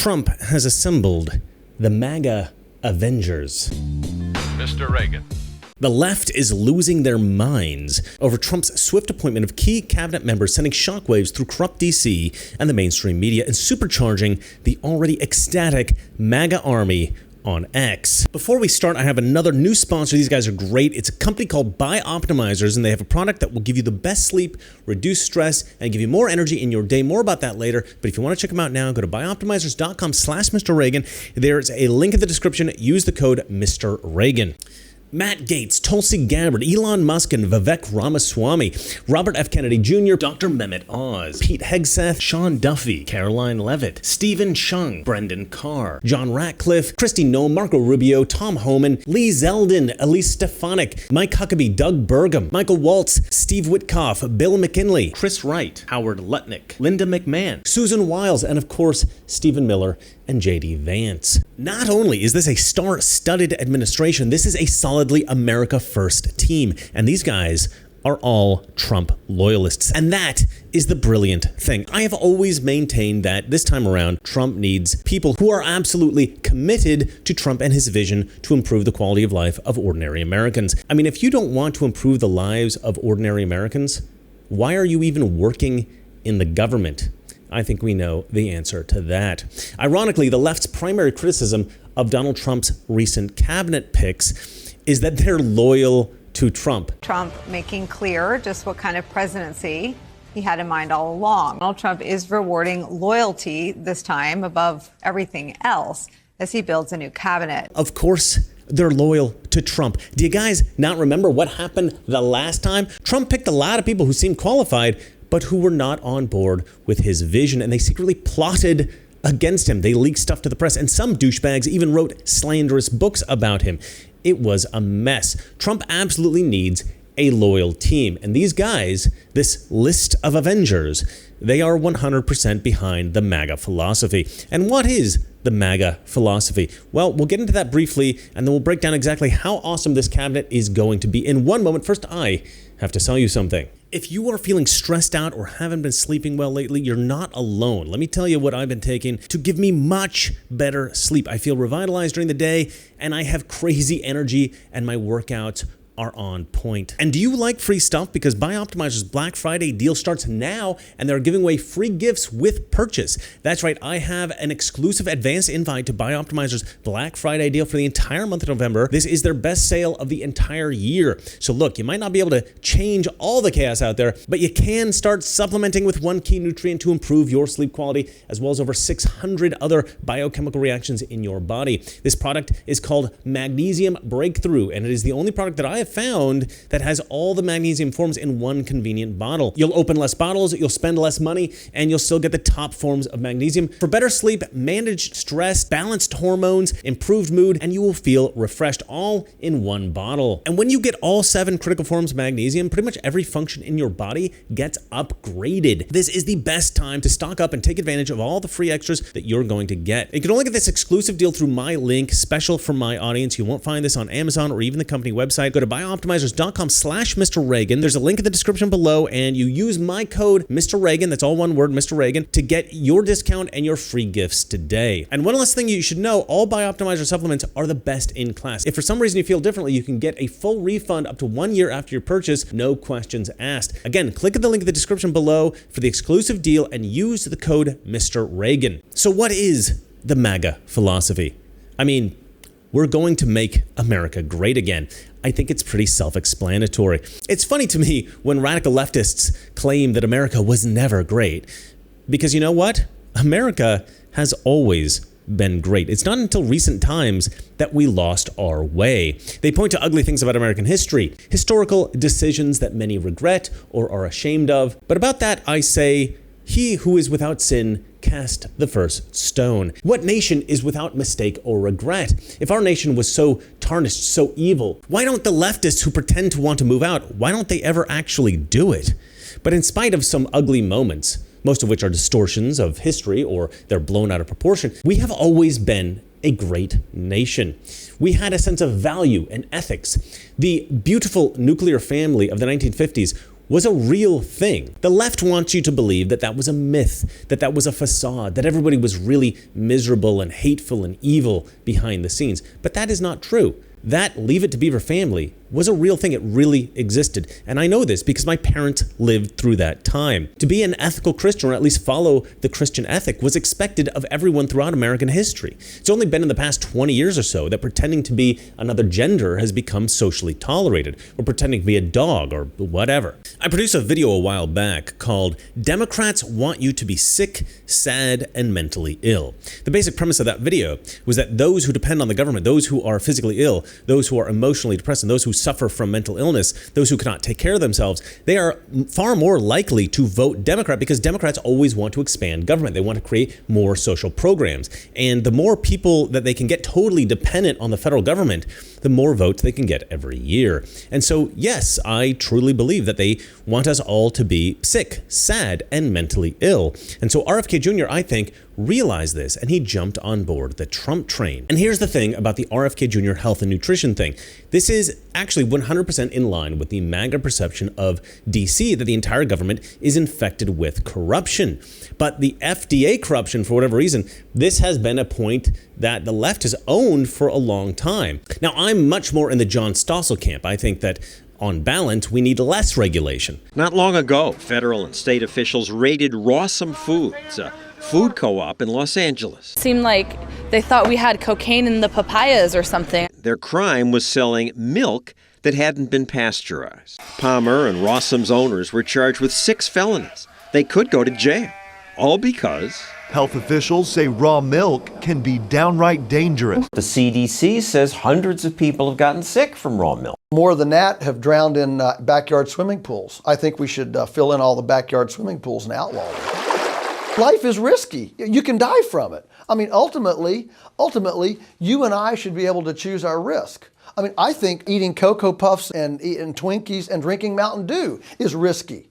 Trump has assembled the Maga Avengers. Mr. Reagan. The left is losing their minds over Trump's swift appointment of key cabinet members, sending shockwaves through corrupt DC and the mainstream media and supercharging the already ecstatic MAGA army on X. Before we start, I have another new sponsor. These guys are great. It's a company called Bioptimizers, and they have a product that will give you the best sleep, reduce stress, and give you more energy in your day. More about that later, but if you want to check them out now, go to bioptimizers.com/Mr. Reagan. There's a link in the description. Use the code Mr. Reagan. Matt Gaetz, Tulsi Gabbard, Elon Musk, and Vivek Ramaswamy, Robert F. Kennedy Jr., Dr. Mehmet Oz, Pete Hegseth, Sean Duffy, Caroline Levitt, Stephen Chung, Brendan Carr, John Ratcliffe, Kristi Noem, Marco Rubio, Tom Homan, Lee Zeldin, Elise Stefanik, Mike Huckabee, Doug Burgum, Michael Waltz, Steve Witkoff, Bill McKinley, Chris Wright, Howard Lutnick, Linda McMahon, Susan Wiles, and of course, Stephen Miller and J.D. Vance. Not only is this a star-studded administration, this is a solidly America First team. And these guys are all Trump loyalists. And that is the brilliant thing. I have always maintained that this time around, Trump needs people who are absolutely committed to Trump and his vision to improve the quality of life of ordinary Americans. I mean, if you don't want to improve the lives of ordinary Americans, why are you even working in the government? I think we know the answer to that. Ironically, the left's primary criticism of Donald Trump's recent cabinet picks is that they're loyal to Trump. Trump making clear just what kind of presidency he had in mind all along. Donald Trump is rewarding loyalty this time above everything else as he builds a new cabinet. Of course, they're loyal to Trump. Do you guys not remember what happened the last time? Trump picked a lot of people who seemed qualified, but who were not on board with his vision, and they secretly plotted against him. They leaked stuff to the press, and some douchebags even wrote slanderous books about him. It was a mess. Trump absolutely needs a loyal team, and these guys, this list of Avengers, they are 100% behind the MAGA philosophy. And what is the MAGA philosophy? Well, we'll get into that briefly, and then we'll break down exactly how awesome this cabinet is going to be in one moment. First, I have to sell you something. If you are feeling stressed out or haven't been sleeping well lately, you're not alone. Let me tell you what I've been taking to give me much better sleep. I feel revitalized during the day, and I have crazy energy, and my workouts are on point. And do you like free stuff? Because Bioptimizer's Black Friday deal starts now, and they're giving away free gifts with purchase. That's right, I have an exclusive advance invite to Bioptimizer's Black Friday deal for the entire month of November. This is their best sale of the entire year. So look, you might not be able to change all the chaos out there, but you can start supplementing with one key nutrient to improve your sleep quality, as well as over 600 other biochemical reactions in your body. This product is called Magnesium Breakthrough, and it is the only product that I have found that has all the magnesium forms in one convenient bottle. You'll open less bottles, you'll spend less money, and you'll still get the top forms of magnesium for better sleep, managed stress, balanced hormones, improved mood, and you will feel refreshed, all in one bottle. And when you get all 7 critical forms of magnesium, pretty much every function in your body gets upgraded. This is the best time to stock up and take advantage of all the free extras that you're going to get. You can only get this exclusive deal through my link, special for my audience. You won't find this on Amazon or even the company website. Go to bioptimizers.com/Mr. Reagan. There's a link in the description below, and you use my code Mr. Reagan, that's all one word, Mr. Reagan, to get your discount and your free gifts today. And one last thing you should know, all Bioptimizer supplements are the best in class. If for some reason you feel differently, you can get a full refund up to 1 year after your purchase, no questions asked. Again, click at the link in the description below for the exclusive deal and use the code Mr. Reagan. So what is the MAGA philosophy? I mean, we're going to make America great again. I think it's pretty self-explanatory. It's funny to me when radical leftists claim that America was never great. Because you know what? America has always been great. It's not until recent times that we lost our way. They point to ugly things about American history, historical decisions that many regret or are ashamed of. But about that, I say, he who is without sin cast the first stone. What nation is without mistake or regret? If our nation was so tarnished, so evil, why don't the leftists who pretend to want to move out, why don't they ever actually do it? But in spite of some ugly moments, most of which are distortions of history or they're blown out of proportion, we have always been a great nation. We had a sense of value and ethics. The beautiful nuclear family of the 1950s was a real thing. The left wants you to believe that that was a myth, that that was a facade, that everybody was really miserable and hateful and evil behind the scenes. But that is not true. That Leave It to Beaver family was a real thing. It really existed. And I know this because my parents lived through that time. To be an ethical Christian, or at least follow the Christian ethic, was expected of everyone throughout American history. It's only been in the past 20 years or so that pretending to be another gender has become socially tolerated, or pretending to be a dog or whatever. I produced a video a while back called "Democrats Want You to Be Sick, Sad, and Mentally Ill." The basic premise of that video was that those who depend on the government, those who are physically ill, those who are emotionally depressed, and those who suffer from mental illness, those who cannot take care of themselves, they are far more likely to vote Democrat because Democrats always want to expand government. They want to create more social programs. And the more people that they can get totally dependent on the federal government, the more votes they can get every year. And so, yes, I truly believe that they want us all to be sick, sad, and mentally ill. And so RFK Jr., I think, realized this, and he jumped on board the Trump train. And here's the thing about the RFK Jr. health and nutrition thing. This is actually 100% in line with the Maga perception of DC, that the entire government is infected with corruption. But the FDA corruption, for whatever reason, this has been a point that the left has owned for a long time. Now, I'm much more in the John Stossel camp. I think that on balance, we need less regulation. Not long ago, federal and state officials raided Rawsome Foods, a food co-op in Los Angeles. Seemed like they thought we had cocaine in the papayas or something. Their crime was selling milk that hadn't been pasteurized. Palmer and Rawsome's owners were charged with 6 felonies. They could go to jail, all because health officials say raw milk can be downright dangerous. The CDC says hundreds of people have gotten sick from raw milk. More than that have drowned in backyard swimming pools. I think we should fill in all the backyard swimming pools and outlaw them. Life is risky. You can die from it. I mean, ultimately, you and I should be able to choose our risk. I mean, I think eating Cocoa Puffs and eating Twinkies and drinking Mountain Dew is risky.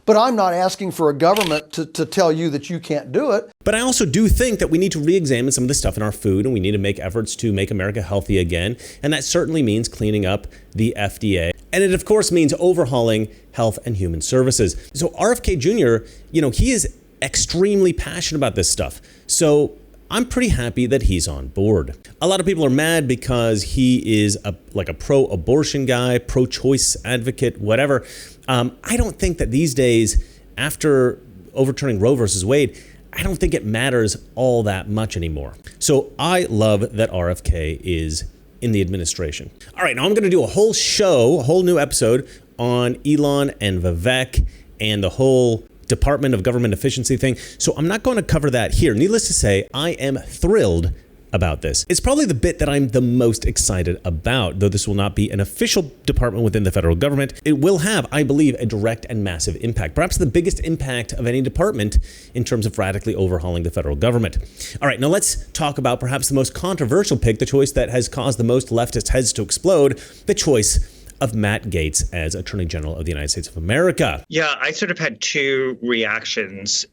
But I'm not asking for a government to tell you that you can't do it. But I also do think that we need to re-examine some of the stuff in our food, and we need to make efforts to make America healthy again. And that certainly means cleaning up the FDA. And it, of course, means overhauling health and human services. So RFK Jr., he is extremely passionate about this stuff. So I'm pretty happy that he's on board. A lot of people are mad because he is a pro-abortion guy, pro-choice advocate, whatever. I don't think that these days, after overturning Roe versus Wade, I don't think it matters all that much anymore. So I love that RFK is in the administration. All right, now I'm going to do a whole new episode on Elon and Vivek and the whole Department of Government Efficiency thing. So I'm not going to cover that here. Needless to say, I am thrilled about this. It's probably the bit that I'm the most excited about, though this will not be an official department within the federal government. It will have, I believe, a direct and massive impact, perhaps the biggest impact of any department in terms of radically overhauling the federal government. All right, now let's talk about perhaps the most controversial pick, the choice that has caused the most leftist heads to explode, the choice of Matt Gaetz as Attorney General of the United States of America. Yeah, I sort of had two reactions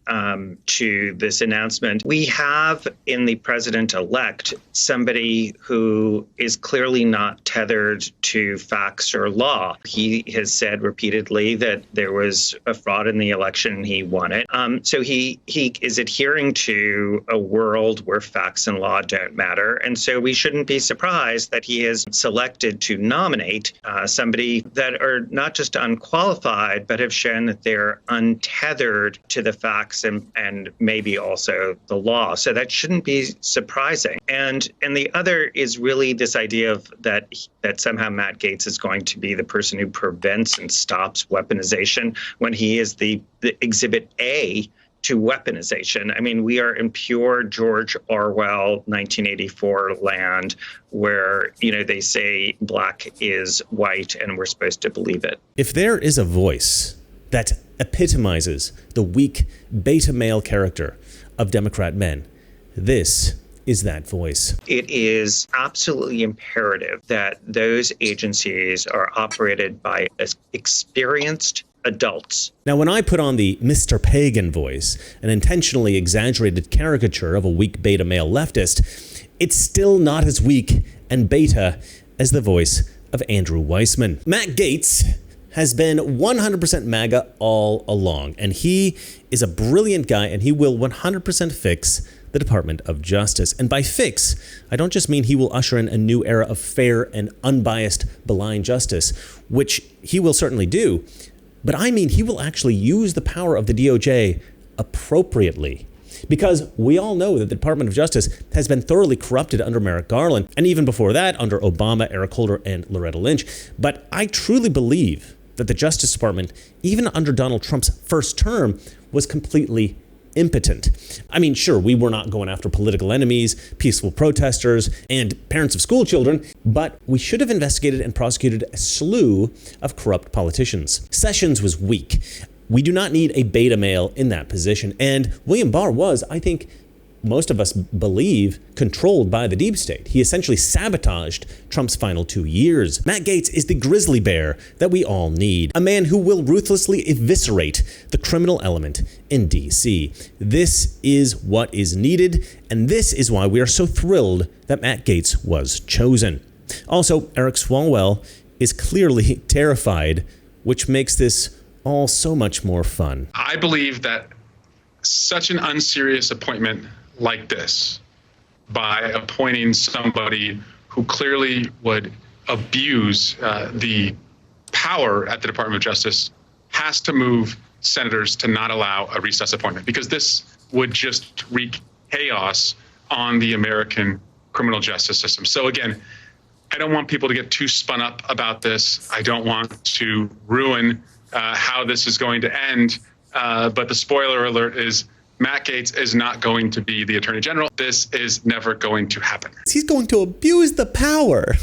to this announcement. We have in the president-elect somebody who is clearly not tethered to facts or law. He has said repeatedly that there was a fraud in the election and he won it. So he is adhering to a world where facts and law don't matter. And so we shouldn't be surprised that he has selected to nominate somebody that are not just unqualified, but have shown that they're untethered to the facts and maybe also the law. So that shouldn't be surprising. And the other is really this idea of that somehow Matt Gaetz is going to be the person who prevents and stops weaponization when he is the exhibit A to weaponization. I mean, we are in pure George Orwell 1984 land where, they say black is white and we're supposed to believe it. If there is a voice that epitomizes the weak beta male character of Democrat men, this is that voice. It is absolutely imperative that those agencies are operated by experienced adults. Now, when I put on the Mr. Pagan voice, an intentionally exaggerated caricature of a weak beta male leftist, it's still not as weak and beta as the voice of Andrew Weissman. Matt Gaetz has been 100% MAGA all along, and he is a brilliant guy, and he will 100% fix the Department of Justice. And by fix, I don't just mean he will usher in a new era of fair and unbiased blind justice, which he will certainly do, but I mean he will actually use the power of the DOJ appropriately. Because we all know that the Department of Justice has been thoroughly corrupted under Merrick Garland, and even before that under Obama, Eric Holder, and Loretta Lynch. But I truly believe that the Justice Department, even under Donald Trump's first term, was completely impotent. I mean, sure, we were not going after political enemies, peaceful protesters, and parents of school children, but we should have investigated and prosecuted a slew of corrupt politicians. Sessions was weak. We do not need a beta male in that position. And William Barr was, I think most of us believe, controlled by the deep state. He essentially sabotaged Trump's final 2 years. Matt Gaetz is the grizzly bear that we all need. A man who will ruthlessly eviscerate the criminal element in D.C. This is what is needed, and this is why we are so thrilled that Matt Gaetz was chosen. Also, Eric Swalwell is clearly terrified, which makes this all so much more fun. I believe that such an unserious appointment like this, by appointing somebody who clearly would abuse the power at the Department of Justice, has to move senators to not allow a recess appointment, because this would just wreak chaos on the American criminal justice system. So again, I don't want people to get too spun up about this. I don't want to ruin how this is going to end. But the spoiler alert is Matt Gaetz is not going to be the Attorney General. This is never going to happen. He's going to abuse the power.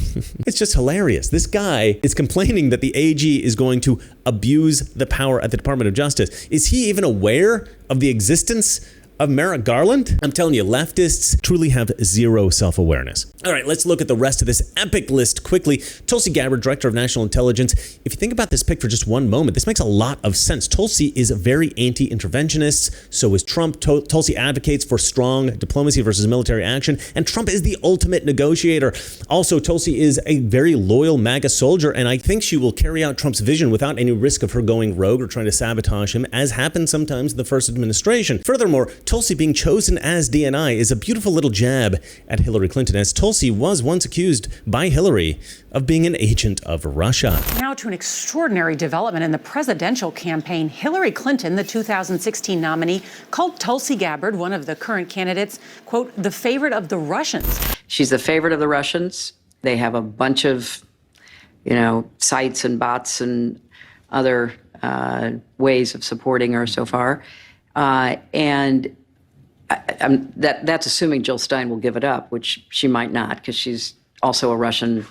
It's just hilarious. This guy is complaining that the AG is going to abuse the power at the Department of Justice. Is he even aware of the existence of Merrick Garland? I'm telling you, leftists truly have zero self-awareness. All right, let's look at the rest of this epic list quickly. Tulsi Gabbard, Director of National Intelligence. If you think about this pick for just one moment, this makes a lot of sense. Tulsi is very anti-interventionist. So is Trump. Tulsi advocates for strong diplomacy versus military action. And Trump is the ultimate negotiator. Also, Tulsi is a very loyal MAGA soldier, and I think she will carry out Trump's vision without any risk of her going rogue or trying to sabotage him, as happened sometimes in the first administration. Furthermore, Tulsi being chosen as DNI is a beautiful little jab at Hillary Clinton, as Tulsi was once accused by Hillary of being an agent of Russia. Now to an extraordinary development in the presidential campaign. Hillary Clinton, the 2016 nominee, called Tulsi Gabbard, one of the current candidates, quote, the favorite of the Russians. She's the favorite of the Russians. They have a bunch of, sites and bots and other ways of supporting her so far. And that's assuming Jill Stein will give it up, which she might not, because she's also a Russian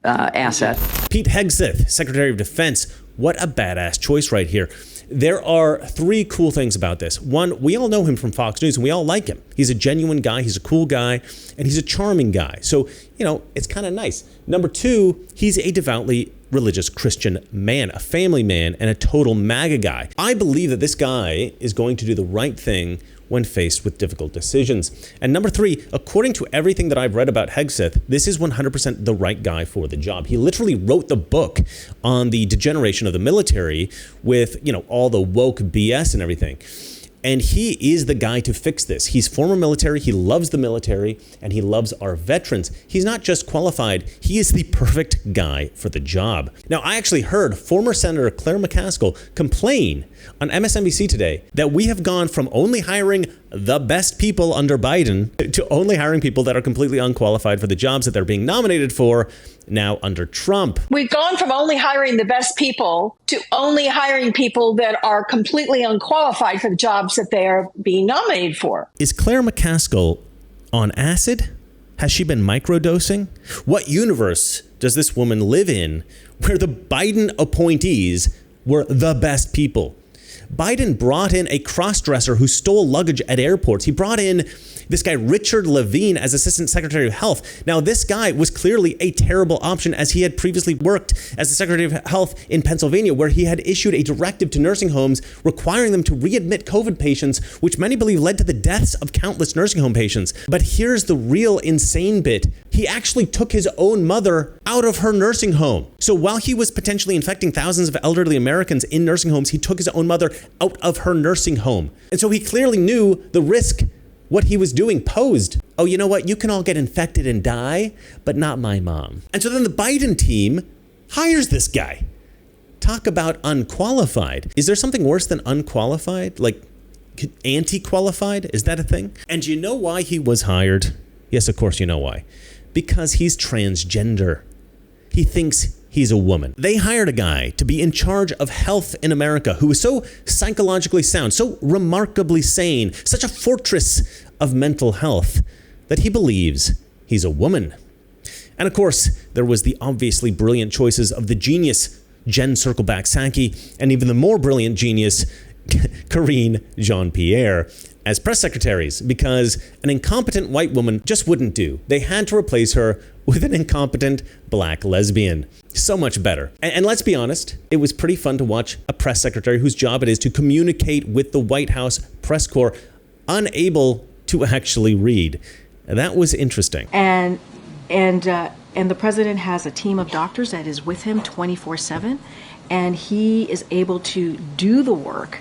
asset. Pete Hegseth, Secretary of Defense. What a badass choice right here. There are three cool things about this. One, we all know him from Fox News, and we all like him. He's a genuine guy, he's a cool guy, and he's a charming guy. So, it's kind of nice. Number two, he's a devoutly religious Christian man, a family man, and a total MAGA guy. I believe that this guy is going to do the right thing when faced with difficult decisions. And number three, according to everything that I've read about Hegseth, this is 100% the right guy for the job. He literally wrote the book on the degeneration of the military with, all the woke BS and everything. And he is the guy to fix this. He's former military, he loves the military, and he loves our veterans. He's not just qualified, he is the perfect guy for the job. Now, I actually heard former Senator Claire McCaskill complain on MSNBC today that we have gone from only hiring the best people under Biden to only hiring people that are completely unqualified for the jobs that they're being nominated for now under Trump. We've gone from only hiring the best people to only hiring people that are completely unqualified for the jobs that they are being nominated for. Is Claire McCaskill on acid? Has she been microdosing? What universe does this woman live in where the Biden appointees were the best people? Biden brought in a cross-dresser who stole luggage at airports. He brought in this guy Richard Levine as Assistant Secretary of Health. Now, this guy was clearly a terrible option, as he had previously worked as the Secretary of Health in Pennsylvania, where he had issued a directive to nursing homes requiring them to readmit COVID patients, which many believe led to the deaths of countless nursing home patients. But here's the real insane bit. He actually took his own mother out of her nursing home. So while he was potentially infecting thousands of elderly Americans in nursing homes, he took his own mother out of her nursing home. And so he clearly knew the risk what he was doing posed. Oh, you know what? You can all get infected and die, but not my mom. And so then the Biden team hires this guy. Talk about unqualified. Is there something worse than unqualified? Like anti-qualified? Is that a thing? And you know why he was hired? Yes, of course you know why. Because he's transgender. He thinks he's a woman. They hired a guy to be in charge of health in America who is so psychologically sound, so remarkably sane, such a fortress of mental health that he believes he's a woman. And of course, there was the obviously brilliant choices of the genius Jen Circleback Psaki and even the more brilliant genius Karine Jean-Pierre as press secretaries, because an incompetent white woman just wouldn't do. They had to replace her with an incompetent black lesbian. So much better. And let's be honest, it was pretty fun to watch a press secretary whose job it is to communicate with the White House press corps, unable to actually read. That was interesting. And the president has a team of doctors that is with him 24/7. And he is able to do the work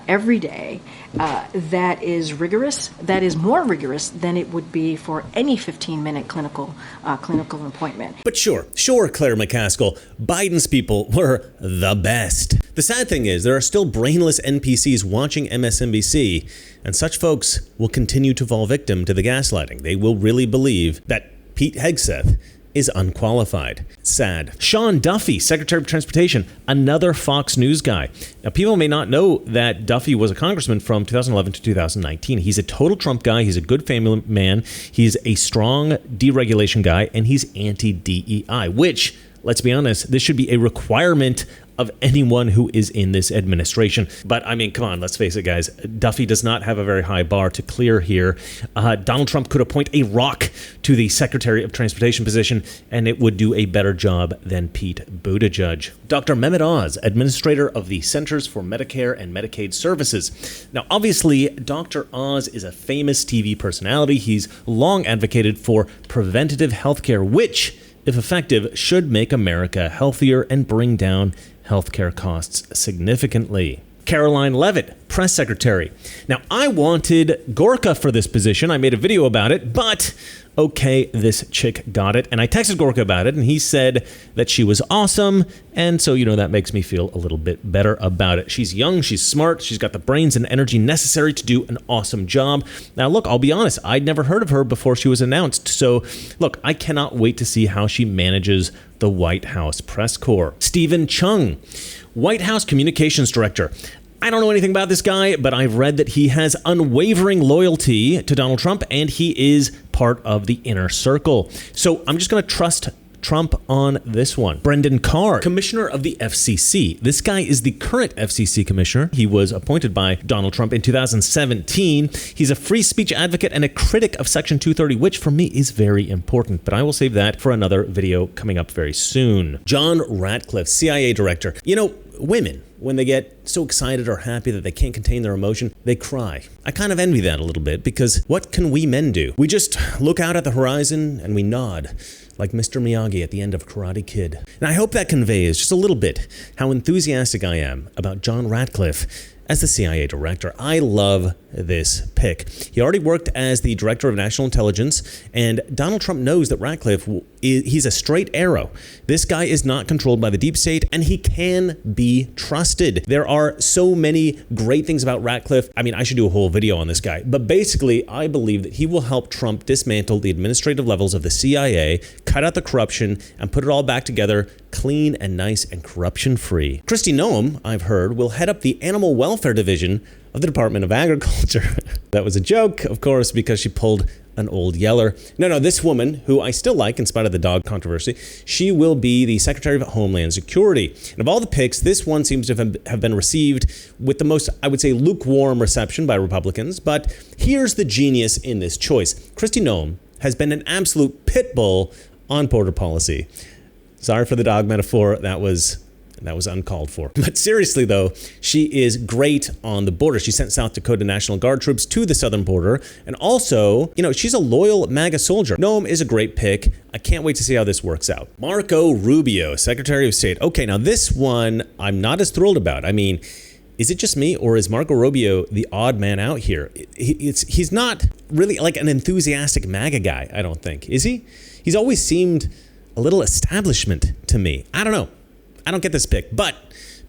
every day that is rigorous, that is more rigorous than it would be for any 15-minute clinical appointment. But sure, Claire McCaskill, Biden's people were the best. The sad thing is there are still brainless NPCs watching MSNBC, and such folks will continue to fall victim to the gaslighting. They will really believe that Pete Hegseth is unqualified. Sad. Sean Duffy, Secretary of Transportation, another Fox News guy. Now, people may not know that Duffy was a congressman from 2011 to 2019. He's a total Trump guy. He's a good family man. He's a strong deregulation guy, and he's anti-DEI, which, let's be honest, this should be a requirement of anyone who is in this administration. But I mean, come on, let's face it, guys. Duffy does not have a very high bar to clear here. Donald Trump could appoint a rock to the Secretary of Transportation position, and it would do a better job than Pete Buttigieg. Dr. Mehmet Oz, administrator of the Centers for Medicare and Medicaid Services. Now, obviously, Dr. Oz is a famous TV personality. He's long advocated for preventative healthcare, which, if effective, should make America healthier and bring down healthcare costs significantly. Caroline Leavitt, press secretary. Now, I wanted Gorka for this position. I made a video about it, but okay, this chick got it. And I texted Gorka about it, and he said that she was awesome. And so, that makes me feel a little bit better about it. She's young, she's smart, she's got the brains and energy necessary to do an awesome job. Now, look, I'll be honest, I'd never heard of her before she was announced. So, look, I cannot wait to see how she manages the White House press corps. Stephen Chung, White House Communications Director. I don't know anything about this guy, but I've read that he has unwavering loyalty to Donald Trump, and he is part of the inner circle. So I'm just going to trust Trump on this one. Brendan Carr, commissioner of the FCC. This guy is the current FCC commissioner. He was appointed by Donald Trump in 2017. He's a free speech advocate and a critic of Section 230, which for me is very important, but I will save that for another video coming up very soon. John Ratcliffe, CIA director. Women, when they get so excited or happy that they can't contain their emotion, they cry. I kind of envy that a little bit, because what can we men do? We just look out at the horizon and we nod, like Mr. Miyagi at the end of Karate Kid. And I hope that conveys just a little bit how enthusiastic I am about John Ratcliffe as the CIA director. I love this pick. He already worked as the director of national intelligence, and Donald Trump knows that Ratcliffe, he's a straight arrow. This guy is not controlled by the deep state, and he can be trusted. There are so many great things about Ratcliffe. I mean, I should do a whole video on this guy, but basically, I believe that he will help Trump dismantle the administrative levels of the CIA, cut out the corruption, and put it all back together clean and nice and corruption-free. Kristi Noem, I've heard, will head up the Animal Welfare Division of the Department of Agriculture. That was a joke, of course, because she pulled an old yeller. No, this woman, who I still like in spite of the dog controversy, she will be the Secretary of Homeland Security. And of all the picks, this one seems to have been received with the most, I would say, lukewarm reception by Republicans. But here's the genius in this choice. Kristi Noem has been an absolute pit bull on border policy. Sorry for the dog metaphor. That was uncalled for. But seriously, though, she is great on the border. She sent South Dakota National Guard troops to the southern border. And also, she's a loyal MAGA soldier. Noem is a great pick. I can't wait to see how this works out. Marco Rubio, Secretary of State. Okay, now this one I'm not as thrilled about. I mean, is it just me, or is Marco Rubio the odd man out here? He's not really like an enthusiastic MAGA guy, I don't think. Is he? He's always seemed a little establishment to me. I don't know. I don't get this pick, but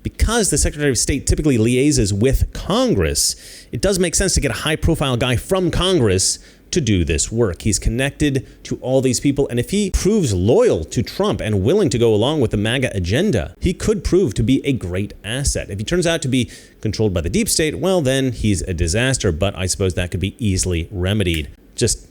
because the Secretary of State typically liaises with Congress, it does make sense to get a high-profile guy from Congress to do this work. He's connected to all these people, and if he proves loyal to Trump and willing to go along with the MAGA agenda, he could prove to be a great asset. If he turns out to be controlled by the deep state, well, then he's a disaster, but I suppose that could be easily remedied. Just,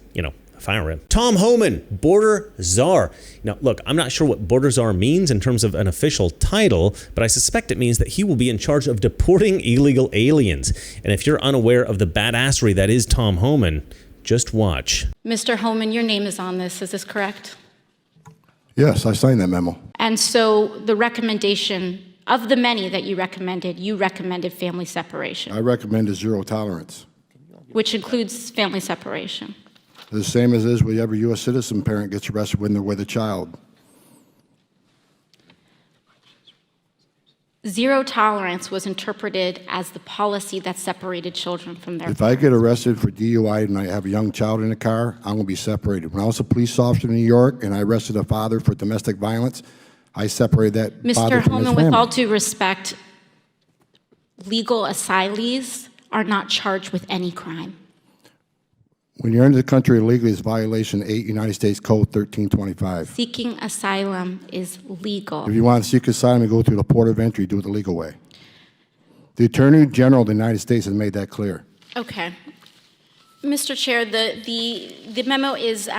fire him. Tom Homan, Border Czar. Now, look, I'm not sure what Border Czar means in terms of an official title, but I suspect it means that he will be in charge of deporting illegal aliens. And if you're unaware of the badassery that is Tom Homan, just watch. Mr. Homan, your name is on this. Is this correct? Yes, I signed that memo. And so the recommendation of the many that you recommended family separation. I recommended zero tolerance. Which includes family separation. The same as is with every U.S. citizen parent gets arrested when they're with a child. Zero tolerance was interpreted as the policy that separated children from their If I get arrested for DUI and I have a young child in the car, I'm going to be separated. When I was a police officer in New York and I arrested a father for domestic violence, I separated that father from his family. Mr. Homan, with all due respect, legal asylees are not charged with any crime. When you're into the country illegally, it's violation 8 United States Code 1325. Seeking asylum is legal. If you want to seek asylum, you go through the port of entry, do it the legal way. The Attorney General of the United States has made that clear. Okay. Mr. Chair, the memo is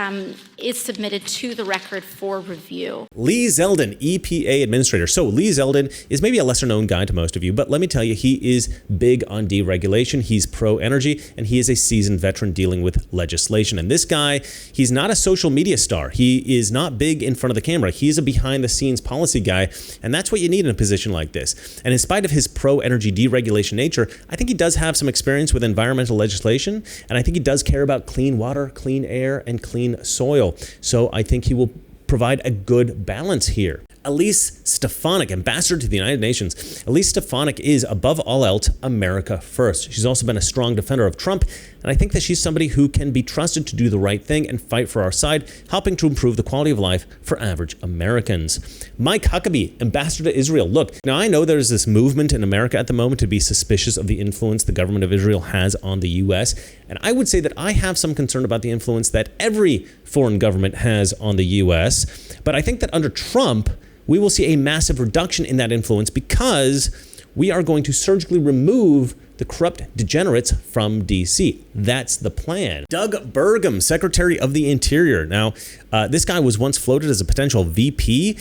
submitted to the record for review. Lee Zeldin, EPA Administrator. So Lee Zeldin is maybe a lesser-known guy to most of you, but let me tell you, he is big on deregulation. He's pro-energy, and he is a seasoned veteran dealing with legislation. And this guy, he's not a social media star. He is not big in front of the camera. He's a behind-the-scenes policy guy, and that's what you need in a position like this. And in spite of his pro-energy deregulation nature, I think he does have some experience with environmental legislation, and I think he does care about clean water, clean air, and clean soil. So I think he will provide a good balance here. Elise Stefanik, ambassador to the United Nations. Elise Stefanik is, above all else, America first. She's also been a strong defender of Trump, and I think that she's somebody who can be trusted to do the right thing and fight for our side, helping to improve the quality of life for average Americans. Mike Huckabee, ambassador to Israel. Look, now I know there's this movement in America at the moment to be suspicious of the influence the government of Israel has on the U.S., and I would say that I have some concern about the influence that every foreign government has on the U.S., but I think that under Trump, we will see a massive reduction in that influence because we are going to surgically remove the corrupt degenerates from D.C. That's the plan. Doug Burgum, Secretary of the Interior. Now, this guy was once floated as a potential VP.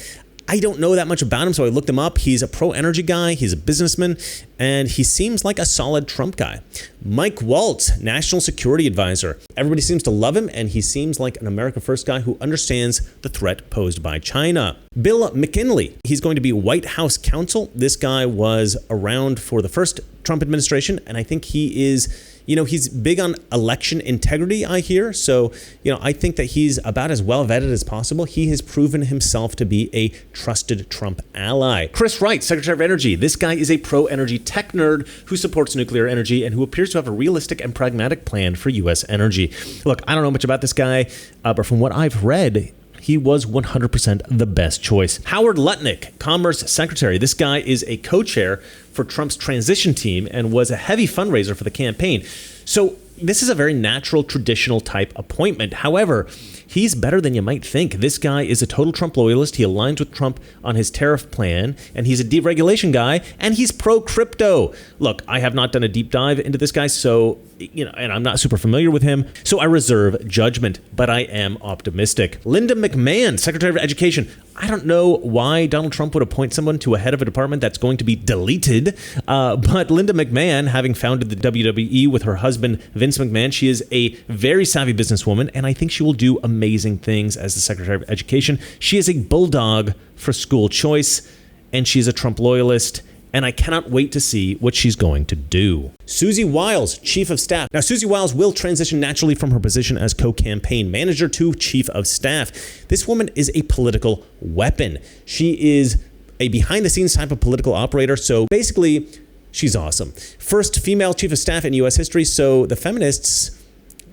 I don't know that much about him, so I looked him up. He's a pro-energy guy, he's a businessman, and he seems like a solid Trump guy. Mike Waltz, National Security Advisor. Everybody seems to love him, and he seems like an America First guy who understands the threat posed by China. Bill McKinley, he's going to be White House counsel. This guy was around for the first Trump administration, and I think he is, he's big on election integrity, I hear. So, I think that he's about as well vetted as possible. He has proven himself to be a trusted Trump ally. Chris Wright, Secretary of Energy. This guy is a pro-energy tech nerd who supports nuclear energy and who appears to have a realistic and pragmatic plan for U.S. energy. Look, I don't know much about this guy, but from what I've read, he was 100% the best choice. Howard Lutnick, Commerce Secretary. This guy is a co-chair for Trump's transition team and was a heavy fundraiser for the campaign. So This is a very natural, traditional type appointment. However, he's better than you might think. This guy is a total Trump loyalist. He aligns with Trump on his tariff plan, and he's a deregulation guy, and he's pro-crypto. Look, I have not done a deep dive into this guy, so, and I'm not super familiar with him, so I reserve judgment, but I am optimistic. Linda McMahon, Secretary of Education. I don't know why Donald Trump would appoint someone to a head of a department that's going to be deleted, but Linda McMahon, having founded the WWE with her husband, Vince McMahon, she is a very savvy businesswoman, and I think she will do amazing things as the Secretary of Education. She is a bulldog for school choice, and she's a Trump loyalist, and I cannot wait to see what she's going to do. Susie Wiles, Chief of Staff. Now, Susie Wiles will transition naturally from her position as co-campaign manager to Chief of Staff. This woman is a political weapon. She is a behind-the-scenes type of political operator, so basically, she's awesome. First female Chief of Staff in U.S. history, so the feminists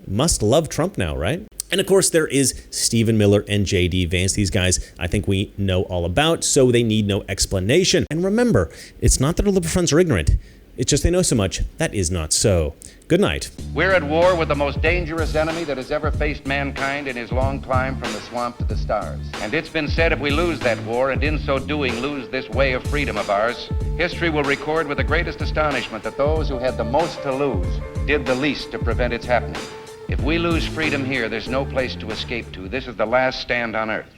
must love Trump now, right? And of course, there is Stephen Miller and J.D. Vance. These guys, I think we know all about, so they need no explanation. And remember, it's not that our liberal friends are ignorant. It's just they know so much. That is not so. Good night. We're at war with the most dangerous enemy that has ever faced mankind in his long climb from the swamp to the stars. And it's been said if we lose that war, and in so doing lose this way of freedom of ours, history will record with the greatest astonishment that those who had the most to lose did the least to prevent its happening. If we lose freedom here, there's no place to escape to. This is the last stand on earth.